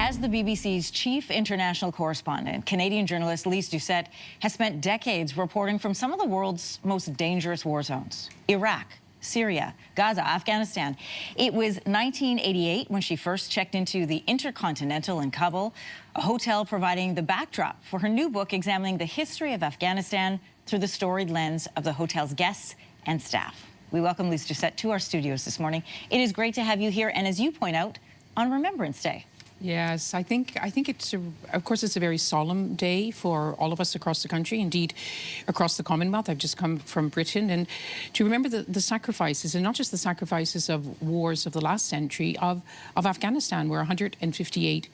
As the BBC's chief international correspondent, Canadian journalist Lyse Doucet has spent decades reporting from some of the world's most dangerous war zones: Iraq, Syria, Gaza, Afghanistan. It was 1988 when she first checked into the Intercontinental in Kabul, a hotel providing the backdrop for her new book examining the history of Afghanistan through the storied lens of the hotel's guests and staff. We welcome Lyse Doucet to our studios this morning. It is great to have you here, and as you point out, on Remembrance Day. Yes, I think it's, of course, it's a very solemn day for all of us across the country, indeed across the Commonwealth. I've just come from Britain, and to remember the sacrifices, and not just the sacrifices of wars of the last century, of Afghanistan, where 158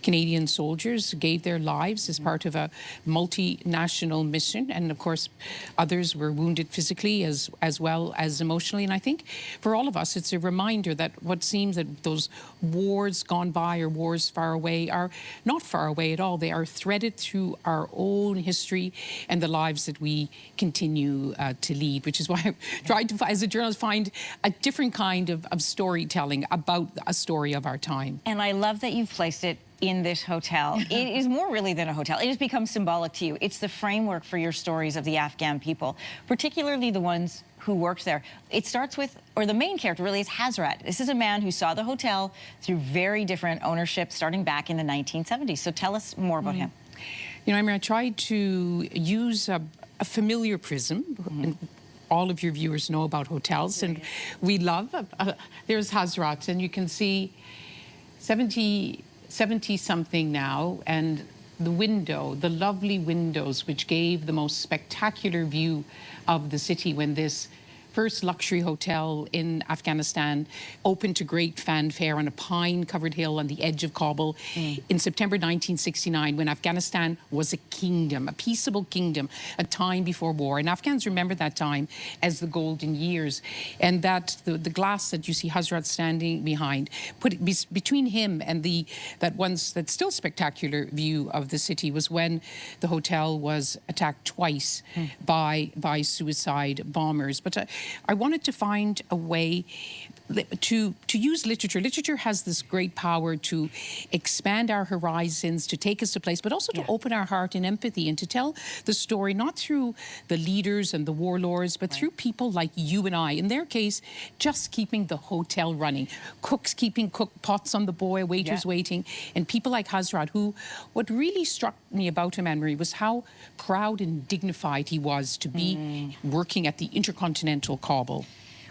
Canadian soldiers gave their lives as part of a multinational mission, and of course others were wounded physically as well as emotionally. And I think for all of us, it's a reminder that what seems that those wars gone by or wars far away are not far away at all. They are threaded through our own history and the lives that we continue to lead, which is why I've tried to, as a journalist, find a different kind of storytelling about a story of our time. And I love that you've placed it in this hotel. It is more really than a hotel. It has become symbolic to you. It's the framework for your stories of the Afghan people, particularly the ones who worked there. It starts with, or the main character really is Hazrat. This is a man who saw the hotel through very different ownership starting back in the 1970s. So tell us more about him. You know, I mean, I tried to use a familiar prism. And all of your viewers know about hotels, and we love. There's Hazrat, and you can see 70-something now, and the window, the lovely windows, which gave the most spectacular view of the city when this first luxury hotel in Afghanistan opened to great fanfare on a pine-covered hill on the edge of Kabul in September 1969, when Afghanistan was a kingdom, a peaceable kingdom, a time before war. And Afghans remember that time as the golden years. And that the glass that you see Hazrat standing behind, put it between him and that still spectacular view of the city, was when the hotel was attacked twice by suicide bombers. But I wanted to find a way to use literature. Literature has this great power to expand our horizons, to take us to place, but also to open our heart in empathy and to tell the story not through the leaders and the warlords, but through people like you and I. In their case, just keeping the hotel running. Cooks keeping cook pots on the boil, waiters waiting, and people like Hazrat, who, what really struck me about him, Anne-Marie, was how proud and dignified he was to be working at the Intercontinental Kabul.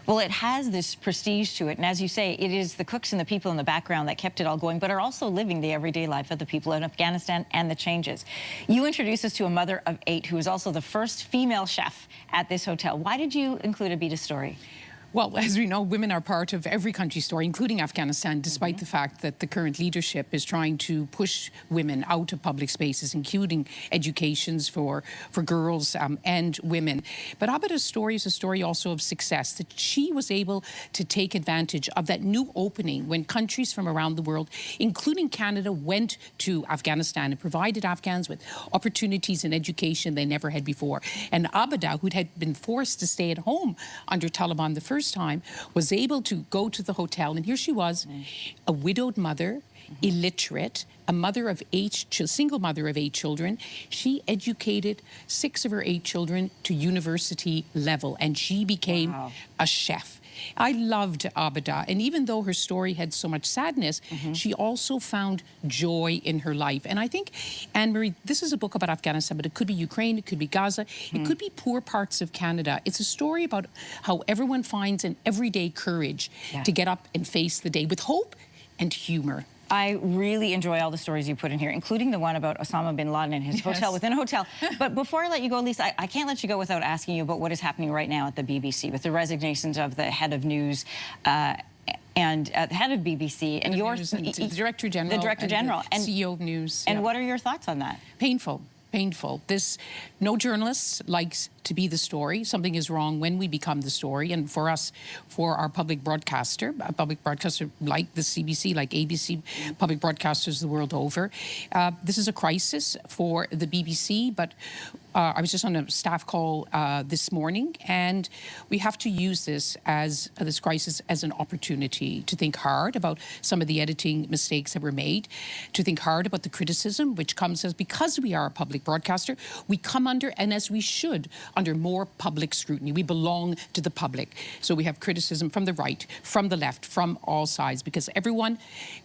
Well, it has this prestige to it, and as you say, it is the cooks and the people in the background that kept it all going, but are also living the everyday life of the people in Afghanistan and the changes. You introduced us to a mother of 8 who is also the first female chef at this hotel. Why did you include a Be a story? Well, as we know, women are part of every country's story, including Afghanistan, despite the fact that the current leadership is trying to push women out of public spaces, including educations for girls and women. But Abada's story is a story also of success, that she was able to take advantage of that new opening when countries from around the world, including Canada, went to Afghanistan and provided Afghans with opportunities in education they never had before. And Abada, who had been forced to stay at home under Taliban the first time, was able to go to the hotel, and here she was, a widowed mother, illiterate, a mother of 8, single mother of 8 children. She educated 6 of her 8 children to university level, and she became a chef. I loved Abada, and even though her story had so much sadness, she also found joy in her life. And I think, Anne-Marie, this is a book about Afghanistan, but it could be Ukraine, it could be Gaza, it could be poor parts of Canada. It's a story about how everyone finds an everyday courage to get up and face the day with hope and humor. I really enjoy all the stories you put in here, including the one about Osama bin Laden and his hotel within a hotel. But before I let you go, Lyse, I can't let you go without asking you about what is happening right now at the BBC with the resignations of the head of news and the head of BBC and the Director General. The Director General. And CEO of News. And what are your thoughts on that? Painful. Painful. No journalist likes to be the story. Something is wrong when we become the story. And for us, for our public broadcaster, a public broadcaster like the CBC, like ABC, public broadcasters the world over, this is a crisis for the BBC. But I was just on a staff call this morning, and we have to use this crisis as an opportunity to think hard about some of the editing mistakes that were made, to think hard about the criticism which comes as, because we are a public broadcaster, we come under, and as we should, under more public scrutiny. We belong to the public. So we have criticism from the right, from the left, from all sides, because everyone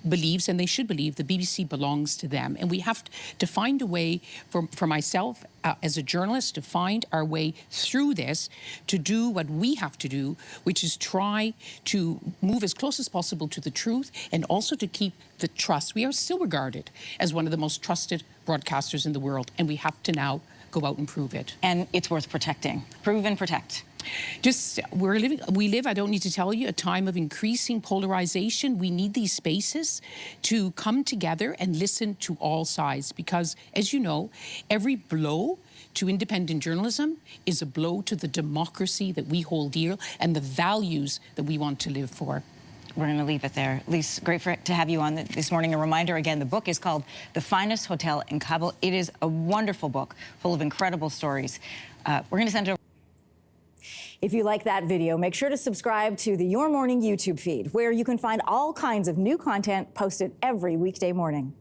believes, and they should believe, the BBC belongs to them. And we have to find a way for myself as a journalist to find our way through this, to do what we have to do, which is try to move as close as possible to the truth and also to keep the trust. We are still regarded as one of the most trusted broadcasters in the world, and we have to now go out and prove it. And it's worth protecting. Prove and protect. We live, I don't need to tell you, a time of increasing polarization. We need these spaces to come together and listen to all sides, because, as you know, every blow to independent journalism is a blow to the democracy that we hold dear and the values that we want to live for. We're going to leave it there. Lyse, great to have you on this morning. A reminder again, the book is called The Finest Hotel in Kabul. It is a wonderful book full of incredible stories. We're going to send it over. If you like that video, make sure to subscribe to the Your Morning YouTube feed, where you can find all kinds of new content posted every weekday morning.